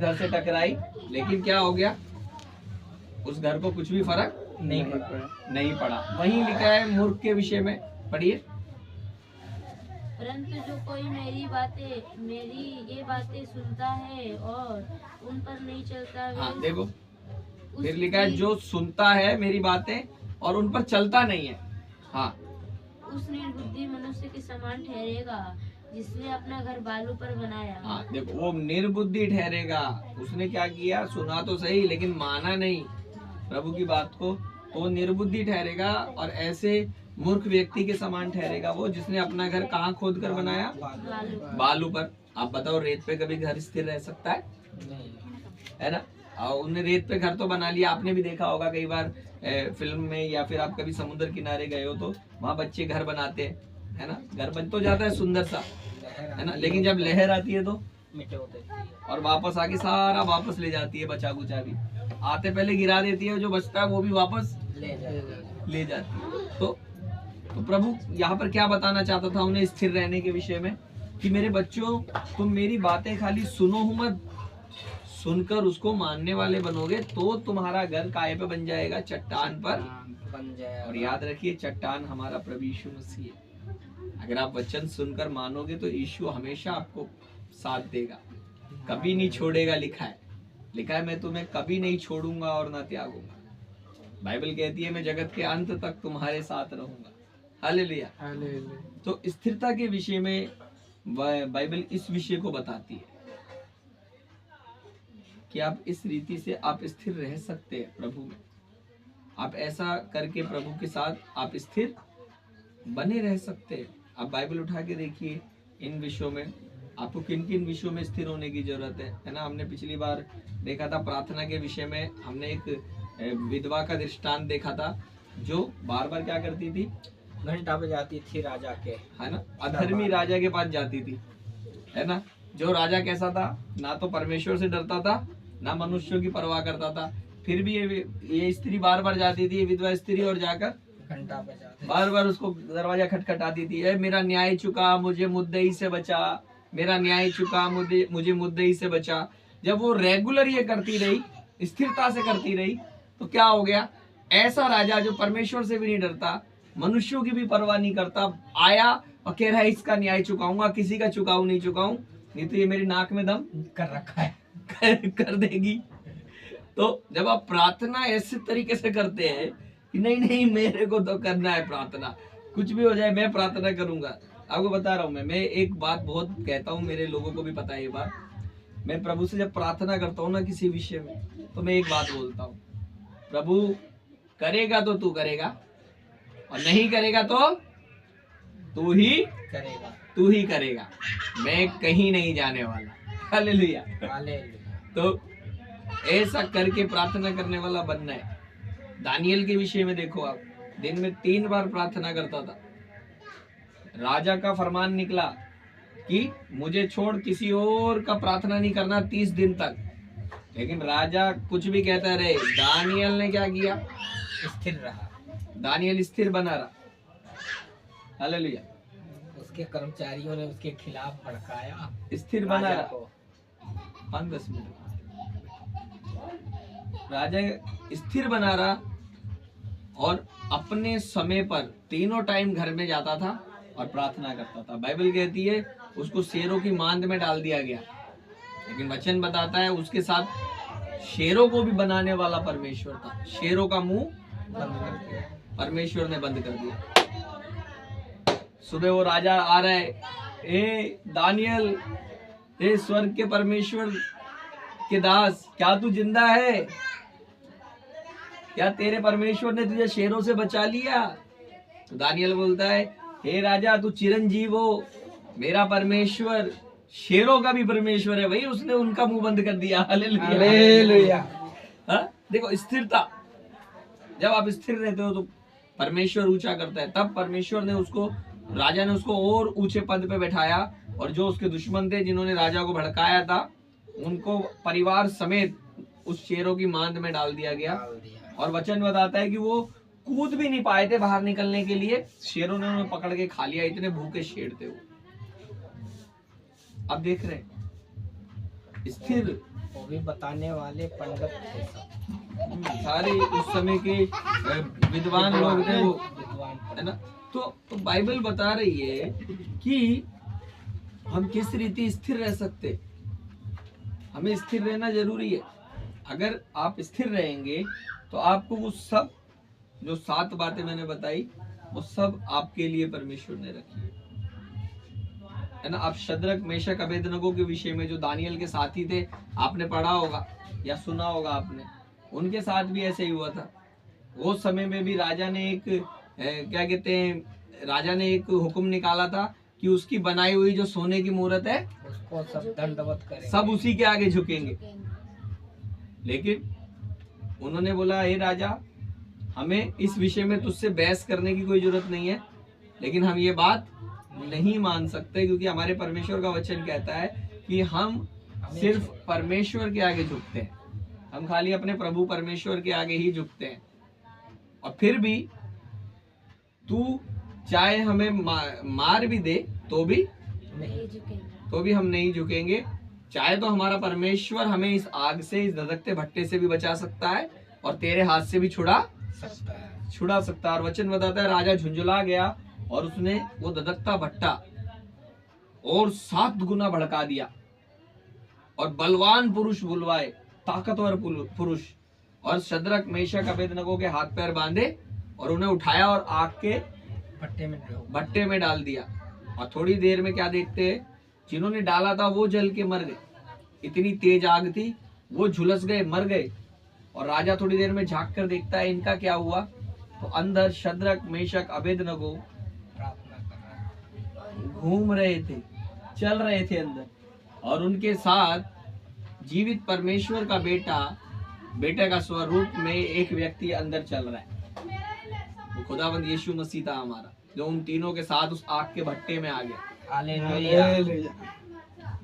घर से टकराई, लेकिन क्या हो गया, उस घर को कुछ भी फर्क नहीं पड़ा। वहीं लिखा है मूर्ख के विषय में, पढ़िए। परंतु जो कोई मेरी ये बातें सुनता है और उन पर नहीं चलता, हाँ देखो, फिर लिखा है जो सुनता है मेरी बातें और उन पर चलता नहीं है, हाँ, उस निर्बुद्धि मनुष्य के समान ठहरेगा जिसने अपना घर बालू पर बनाया। हाँ देखो, वो निर्बुद्धि ठहरेगा। उसने क्या किया, सुना तो सही लेकिन माना नहीं प्रभु की बात को, तो निर्बुद्धि ठहरेगा। और ऐसे मूर्ख व्यक्ति के समान ठहरेगा वो जिसने अपना घर कहाँ खोद कर बनाया, बालू पर। आप बताओ, रेत पे कभी घर स्थिर रह सकता है? है ना। और उन्हें रेत पे घर तो बना लिया। आपने भी देखा होगा कई बार फिल्म में, या फिर आप कभी समुद्र किनारे गए हो तो वहाँ बच्चे घर बनाते हैं, है ना। घर बन तो जाता है सुंदर सा, है ना, लेकिन जब लहर आती है तो और वापस आके सारा वापस ले जाती है, बचा कुचा भी आते पहले गिरा देती है, जो बचता है वो भी वापस ले जाती है। तो प्रभु यहाँ पर क्या बताना चाहता था उन्हें स्थिर रहने के विषय में, कि मेरे बच्चों, तुम मेरी बातें खाली सुनो ही मत, सुनकर उसको मानने वाले बनोगे तो तुम्हारा घर काहे पे बन जाएगा, चट्टान पर बन जाएगा। और याद रखिए, चट्टान हमारा प्रभु यीशु मसीह है। अगर आप वचन सुनकर मानोगे तो यीशु हमेशा आपको साथ देगा, कभी नहीं छोड़ेगा। लिखा है मैं तुम्हें कभी नहीं छोड़ूंगा और ना त्यागूंगा। बाइबल कहती है मैं जगत के अंत तक तुम्हारे साथ रहूंगा। हालेलुया। तो स्थिरता के विषय में बाइबल इस विषय को बताती है कि आप इस रीति से आप स्थिर रह सकते हैं प्रभु में। आप ऐसा करके प्रभु के साथ आप स्थिर बने रह सकते हैं। आप बाइबल उठा के देखिए, इन विषयों में आपको किन किन विषयों में स्थिर होने की जरूरत है ना। हमने पिछली बार देखा था प्रार्थना के विषय में, हमने एक विधवा का दृष्टांत देखा था जो बार बार क्या करती थी, घंटा बजाती थी राजा के, है ना, अधर्मी राजा के पास जाती थी, है ना। जो राजा कैसा था, ना तो परमेश्वर से डरता था ना मनुष्यों की परवाह करता था, फिर भी ये स्त्री बार बार जाती थी, ये विधवा स्त्री, और जाकर घंटा बजाती, बार बार उसको दरवाजा खटखटाती थी, मेरा न्याय चुका, मुझे मुद्दई से बचा, मेरा न्याय चुका, मुझे मुद्दई से बचा। जब वो रेगुलर ये करती रही, स्थिरता से करती रही, तो क्या हो गया, ऐसा राजा जो परमेश्वर से भी नहीं डरता, मनुष्यों की भी परवाह नहीं करता, आया और कह रहा है इसका न्याय चुकाऊंगा, किसी का चुकाऊं नहीं चुकाऊं, नहीं तो ये मेरी नाक में दम कर रखा है, कर देगी। तो जब आप प्रार्थना ऐसे तरीके से करते हैं कि नहीं मेरे को तो करना है प्रार्थना, कुछ भी हो जाए मैं प्रार्थना करूंगा। आपको बता रहा हूँ, मैं एक बात बहुत कहता हूँ, मेरे लोगों को भी पता है ये बात। मैं प्रभु से जब प्रार्थना करता हूँ ना किसी विषय में, तो मैं एक बात बोलता हूँ, प्रभु करेगा तो तू करेगा, और नहीं करेगा तो तू ही करेगा, मैं कहीं नहीं जाने वाला। हालेलुया। तो ऐसा करके प्रार्थना करने वाला बनना है। दानियल के विषय में देखो आप, दिन में 3 बार प्रार्थना करता था। राजा का फरमान निकला कि मुझे छोड़ किसी और का प्रार्थना नहीं करना 30 दिन तक, लेकिन राजा कुछ भी कहता रहे, दानियल ने क्या किया, स्थिर रहा, दानियल स्थिर बना रहा। हालेलुया। उसके कर्मचारियों ने उसके खिलाफ भड़काया, स्थिर बना रहा। 5-10 मिनट राजा स्थिर बना रहा, और अपने समय पर तीनों टाइम घर में जाता था और प्रार्थना करता था। बाइबल कहती है उसको शेरों की मांद में डाल दिया गया, लेकिन वचन बताता है उसके साथ शेरों को भी बनाने वाला परमेश्वर था। शेरों का मुंह परमेश्वर ने बंद कर दिया। सुबह वो राजा आ रहा है, ए दानियल, ए स्वर्ग के परमेश्वर के दास, क्या तू जिंदा है? क्या तेरे परमेश्वर ने तुझे शेरों से बचा लिया? तो दानियल बोलता है, हे राजा तू चिरंजीव हो, मेरा परमेश्वर शेरों का भी परमेश्वर है, भाई उसने उनका मुंह बंद कर दिया। हालेलुया। देखो स्थिरता, जब आप स्थिर रहते हो तो परमेश्वर ऊंचा करता है। तब परमेश्वर ने उसको, राजा ने उसको और ऊंचे पद पे बैठाया, और जो उसके दुश्मन थे जिन्होंने राजा को भड़काया था, उनको परिवार समेत उस शेरों की मांद में डाल दिया गया। और वचन बताता है कि वो कूद भी नहीं पाए थे बाहर निकलने के लिए, शेरों ने उन्हें पकड़ के खा लिया, इतने भूखे शेर थे वो। अब देख रहे स्थिर वो भी बताने वाले पंडित थे सब, सारे उस समय के विद्वान लोग थे वो, विद्वान है ना। तो बाइबल बता रही है कि हम किस रीति स्थिर रह सकते, हमें स्थिर रहना जरूरी है। अगर आप स्थिर रहेंगे तो आपको वो सब जो 7 बातें मैंने बताई वो सब आपके लिए परमेश्वर ने रखी है ना। आप शद्रक मेशक अबेदनगो के विषय में जो दानियल के साथी थे, आपने पढ़ा होगा या सुना होगा आपने, उनके साथ भी ऐसे ही हुआ था। वो समय में भी राजा ने एक क्या कहते हैं, राजा ने एक हुक्म निकाला था कि उसकी बनाई हुई जो सोने की मूर्त है उसको सब दंडवत करेंगे, सब उसी के आगे झुकेंगे। लेकिन उन्होंने बोला, हे राजा, हमें इस विषय में तुझसे बहस करने की कोई जरूरत नहीं है, लेकिन हम ये बात नहीं मान सकते, क्योंकि हमारे परमेश्वर का वचन कहता है कि हम सिर्फ परमेश्वर के आगे झुकते हैं, हम खाली अपने प्रभु परमेश्वर के आगे ही झुकते हैं। और फिर भी तू चाहे हमें मार भी दे तो भी हम नहीं झुकेंगे। चाहे तो हमारा परमेश्वर हमें इस आग से, इस धधकते भट्टे से भी बचा सकता है और तेरे हाथ से भी छुड़ा सकता है। और वचन बताता है राजा झुंझुला गया और उसने वो धधकता भट्टा और 7 गुना भड़का दिया और बलवान पुरुष बुलवाए, ताकतवर पुरुष, और शद्रक मेशक अबेदनगो के हाथ पैर बांधे और उन्हें उठाया और आग के भट्टे में डाल दिया। और थोड़ी देर में क्या देखते हैं, जिन्होंने डाला था वो जल के मर गए, इतनी तेज आग थी, वो झुलस गए, मर गए। और राजा थोड़ी देर में झांक कर देखता है इनका क्या हुआ, तो अंदर शद्रक मेशक अबेदनगो प्रार्थना कर रहा है, घूम रहे थे, चल रहे थे अंदर, और उनके साथ जीवित परमेश्वर का बेटे का स्वरूप में एक व्यक्ति अंदर चल रहा है। वो खुदावंद यीशु मसीह था हमारा, जो उन तीनों के साथ उस आग के भट्टे में आ गया। हालेलुया।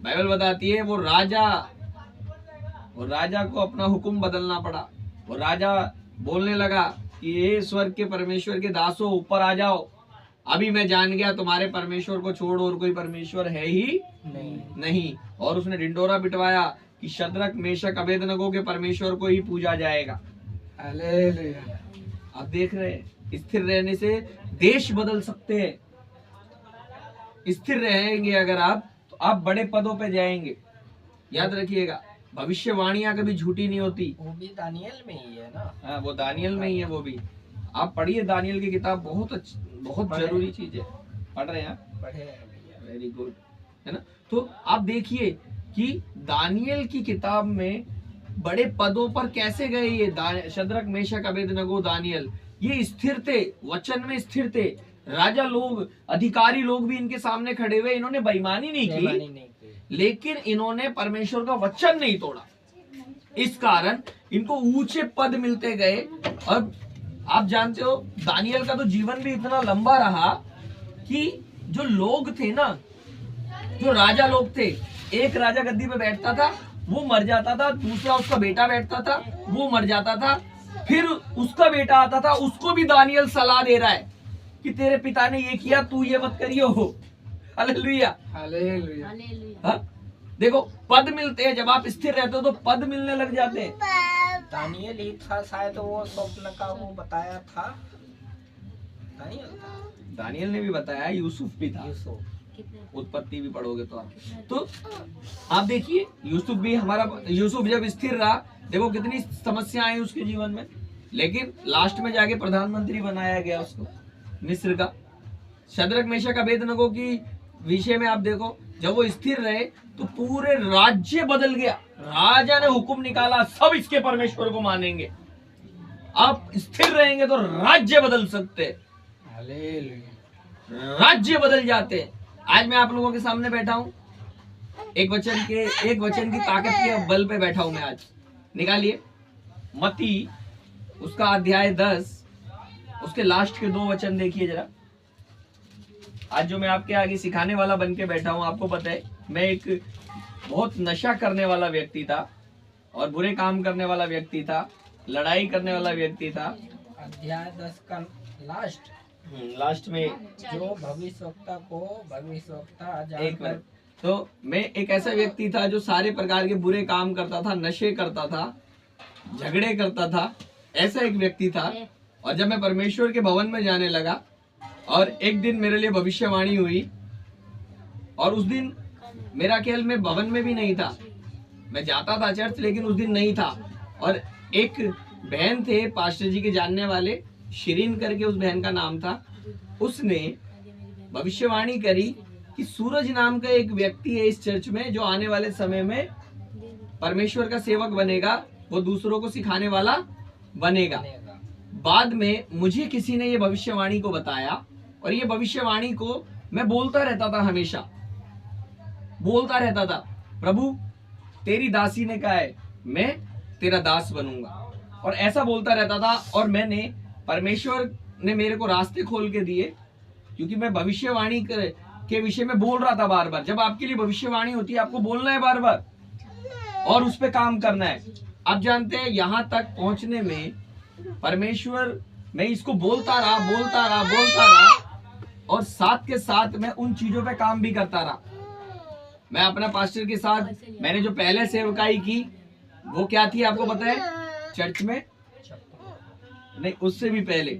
बाइबल बताती है वो राजा को अपना हुक्म बदलना पड़ा। वो राजा बोलने लगा कि ये स्वर्ग के परमेश्वर के दासों, ऊपर आ जाओ, अभी मैं जान गया तुम्हारे परमेश्वर को छोड़ और कोई परमेश्वर है ही नहीं। और उसने ढिंडोरा पिटवाया कि शद्रक मेशक अबेदनगो के परमेश्वर को ही पूजा जाएगा। हालेलुया। आप देख रहे हैं, स्थिर रहने से देश बदल सकते हैं। स्थिर रहेंगे अगर आप, तो आप बड़े पदों पे जाएंगे। याद रखिएगा, भविष्यवाणियां कभी झूठी नहीं होती। वो भी दानियल में ही है ना। हाँ, वो दानियल में ही है। वो भी आप पढ़िए, दानियल की किताब बहुत जरूरी चीज है। पढ़ रहे हैं आप? पढ़े हैं भैया। वेरी गुड, है ना। तो आप देखिए कि दानियल की किताब में बड़े पदों पर कैसे गए ये शद्रक मेशक अबेदनगो दानियल, ये स्थिर थे, वचन में स्थिर थे। राजा लोग, अधिकारी लोग भी इनके सामने खड़े हुए, इन्होंने बेईमानी नहीं की, लेकिन इन्होंने परमेश्वर का वचन नहीं तोड़ा। इस कारण इनको ऊंचे पद मिलते गए। और आप जानते हो दानियल का तो जीवन भी इतना लंबा रहा कि जो लोग थे ना, जो राजा लोग थे, एक राजा गद्दी पे बैठता था, वो मर जाता था, दूसरा उसका बेटा बैठता था, वो मर जाता था, फिर उसका बेटा आता था, उसको भी दानियल सलाह दे रहा है कि तेरे पिता ने ये किया, तू ये मत करियो। Hallelujah, hallelujah. हाँ? देखो, पद मिलते हैं, जब आप स्थिर रहते हो तो पद मिलने लग जाते हैं। दानियल ही था शायद, वो स्वप्न का वो बताया था, दानियल ने भी बताया, यूसुफ भी था, यूसुफ। उत्पत्ति भी पढ़ोगे तो आप देखिए, यूसुफ जब स्थिर रहा, देखो कितनी समस्याएं आई उसके जीवन में, लेकिन लास्ट में जाके प्रधानमंत्री बनाया गया उसको, मिस्र का। शद्रक मेशक अबेदनगो की विषय में आप देखो, जब वो स्थिर रहे तो पूरे राज्य बदल गया। राजा ने हुक्म निकाला, सब इसके परमेश्वर को मानेंगे। आप स्थिर रहेंगे तो राज्य बदल सकते हैं, राज्य बदल जाते हैं। आज मैं आप लोगों के सामने बैठा हूं, एक वचन की ताकत के बल पे बैठा हूं मैं आज। निकालिए मत्ती उसका अध्याय 10, उसके लास्ट के 2 वचन देखिए जरा। आज जो मैं आपके आगे सिखाने वाला बन के बैठा हूं, आपको पता है मैं एक बहुत नशा करने वाला व्यक्ति था और बुरे काम करने वाला व्यक्ति था, लड़ाई करने वाला व्यक्ति था। अध्याय 10 का लास्ट में जो भविष्यवक्ता एक मिनट, तो मैं एक ऐसा व्यक्ति था जो सारे प्रकार के बुरे काम करता था, नशे करता था, झगड़े करता था, ऐसा एक व्यक्ति था। और जब मैं परमेश्वर के भवन में जाने लगा और एक दिन मेरे लिए भविष्यवाणी हुई, और उस दिन मेरा ख्याल में भवन में भी नहीं था, मैं जाता था चर्च लेकिन उस दिन नहीं था। और एक बहन थे पास्टर जी के जानने वाले, शिरीन करके उस बहन का नाम था, उसने भविष्यवाणी करी कि सूरज नाम का एक व्यक्ति है इस चर्च में जो आने वाले समय में परमेश्वर का सेवक बनेगा, वो दूसरों को सिखाने वाला बनेगा। बाद में मुझे किसी ने ये भविष्यवाणी को बताया, और ये भविष्यवाणी को मैं बोलता रहता था, हमेशा बोलता रहता था, प्रभु तेरी दासी ने कहा है मैं तेरा दास बनूंगा, और ऐसा बोलता रहता था। और मैंने, परमेश्वर ने मेरे को रास्ते खोल के दिए, क्योंकि मैं भविष्यवाणी के विषय में बोल रहा था बार बार। जब आपके लिए भविष्यवाणी होती है, आपको बोलना है बार बार और उस पर काम करना है। आप जानते हैं यहाँ तक पहुंचने में परमेश्वर, मैं इसको बोलता रहा, और साथ के साथ मैं उन चीजों पे काम भी करता रहा। मैं अपना पास्टर के साथ, मैंने जो पहले सेवकाई की वो क्या थी आपको पता है? चर्च में नहीं, उससे भी पहले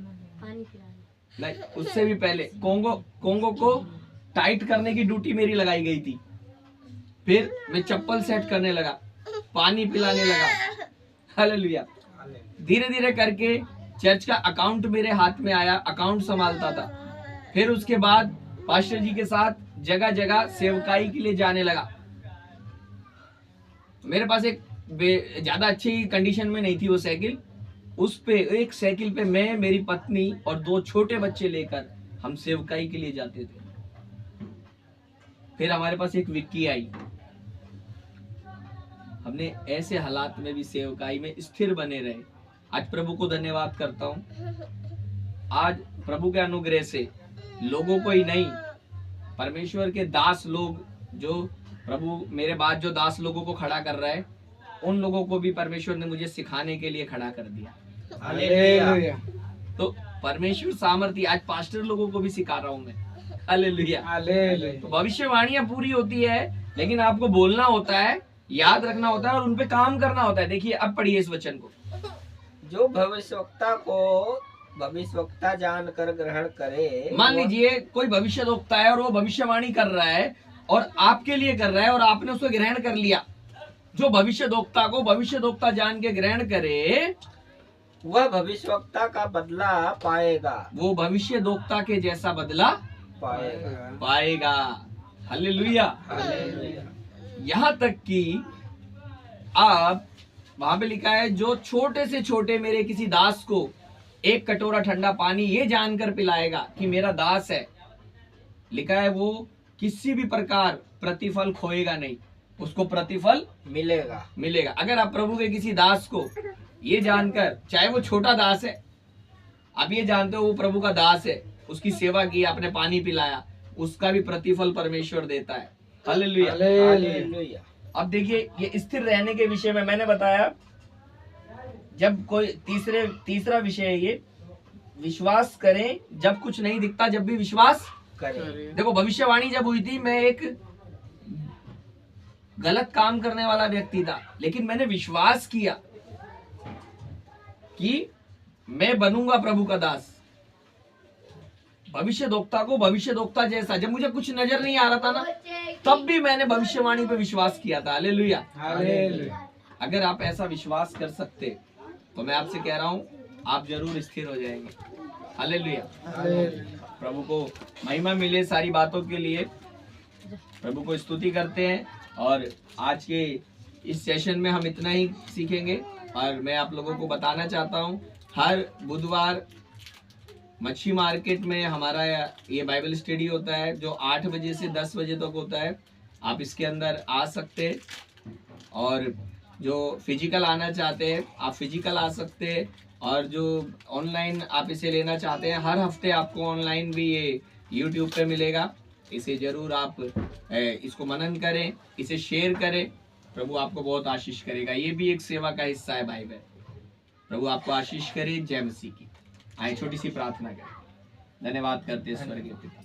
नहीं, उससे भी पहले कोंगो को टाइट करने की ड्यूटी मेरी लगाई गई थी। फिर मैं चप्पल सेट करने लगा, पानी पिलाने लगा, हालेलुया। धीरे धीरे करके चर्च का अकाउंट मेरे हाथ में आया, अकाउंट संभालता था। फिर उसके बाद पास्टर जी के साथ जगह जगह सेवकाई के लिए जाने लगा। मेरे पास एक ज्यादा अच्छी कंडीशन में नहीं थी वो साइकिल, उस पे एक साइकिल पे मैं, मेरी पत्नी और 2 छोटे बच्चे लेकर हम सेवकाई के लिए जाते थे। फिर हमारे पास एक विक्की आई, हमने ऐसे हालात में भी सेवकाई में स्थिर बने रहे। आज प्रभु को धन्यवाद करता हूँ। आज प्रभु के अनुग्रह से लोगों को ही नहीं, परमेश्वर के दास लोग, जो प्रभु मेरे बाद जो दास लोगों को खड़ा कर रहा है, उन लोगों को भी परमेश्वर ने मुझे सिखाने के लिए खड़ा कर दिया। हालेलुया। तो परमेश्वर सामर्थ्य, आज पास्टर लोगों को भी सिखा रहा हूं मैं। हालेलुया। तो भविष्यवाणियां पूरी होती है, लेकिन आपको बोलना होता है, याद रखना होता है और उन पे काम करना होता है। देखिए अब पढ़िए इस वचन को। जो भविष्यवक्ता को भविष्यवक्ता जानकर ग्रहण करे। मान लीजिए कोई भविष्यवक्ता है और वो भविष्यवाणी कर रहा है और आपके लिए कर रहा है और आपने उसको ग्रहण कर लिया। जो भविष्यवक्ता को भविष्यवक्ता जान के ग्रहण करे, वह भविष्यवक्ता का बदला पाएगा। वो भविष्यवक्ता के जैसा बदला पाएगा। हालेलुया। यहाँ तक कि आप, वहां पे लिखा है, जो छोटे से छोटे मेरे किसी दास को 1 कटोरा ठंडा पानी ये जानकर पिलाएगा कि मेरा दास है, लिखा है, वो किसी भी प्रकार प्रतिफल खोएगा नहीं, उसको प्रतिफल मिलेगा। अगर आप प्रभु के किसी दास को ये जानकर, चाहे वो छोटा दास है, आप ये जानते हो वो प्रभु का दास है, उसकी सेवा की, आपने पानी पिलाया, उसका भी प्रतिफल परमेश्वर देता है। हालेलुया। अब देखिए, ये स्थिर रहने के विषय में मैंने बताया। जब कोई तीसरा विषय है ये, विश्वास करें जब कुछ नहीं दिखता, जब भी विश्वास करें। देखो भविष्यवाणी जब हुई थी, मैं एक गलत काम करने वाला व्यक्ति था, लेकिन मैंने विश्वास किया कि मैं बनूंगा प्रभु का दास। भविष्यवक्ता को भविष्यवक्ता जैसा, जब मुझे कुछ नजर नहीं आ रहा था ना, तब भी मैंने भविष्यवाणी पे विश्वास किया था। हालेलुया। अगर आप ऐसा विश्वास कर सकते तो मैं आपसे कह रहा हूं, आप जरूर स्थिर हो जाएंगे। हालेलुया। प्रभु को महिमा मिले सारी बातों के लिए। प्रभु को स्तुति करते हैं, और आज के इस सेशन में हम इतना ही सीखेंगे। और मैं आप लोगों को बताना चाहता हूं, हर बुधवार मच्छी मार्केट में हमारा ये बाइबल स्टडी होता है, जो 8 बजे से 10 बजे तक होता है। आप इसके अंदर आ सकते हैं, और जो फिजिकल आना चाहते हैं आप फिजिकल आ सकते हैं, और जो ऑनलाइन आप इसे लेना चाहते हैं, हर हफ्ते आपको ऑनलाइन भी ये YouTube पे मिलेगा। इसे जरूर आप इसको मनन करें, इसे शेयर करें। प्रभु आपको बहुत आशीष करेगा। ये भी एक सेवा का हिस्सा है बाइबल। प्रभु आपको आशीष करे। जय मसीह की। आए छोटी सी प्रार्थना करें। धन्यवाद करते हैं स्वर्गीय पिता।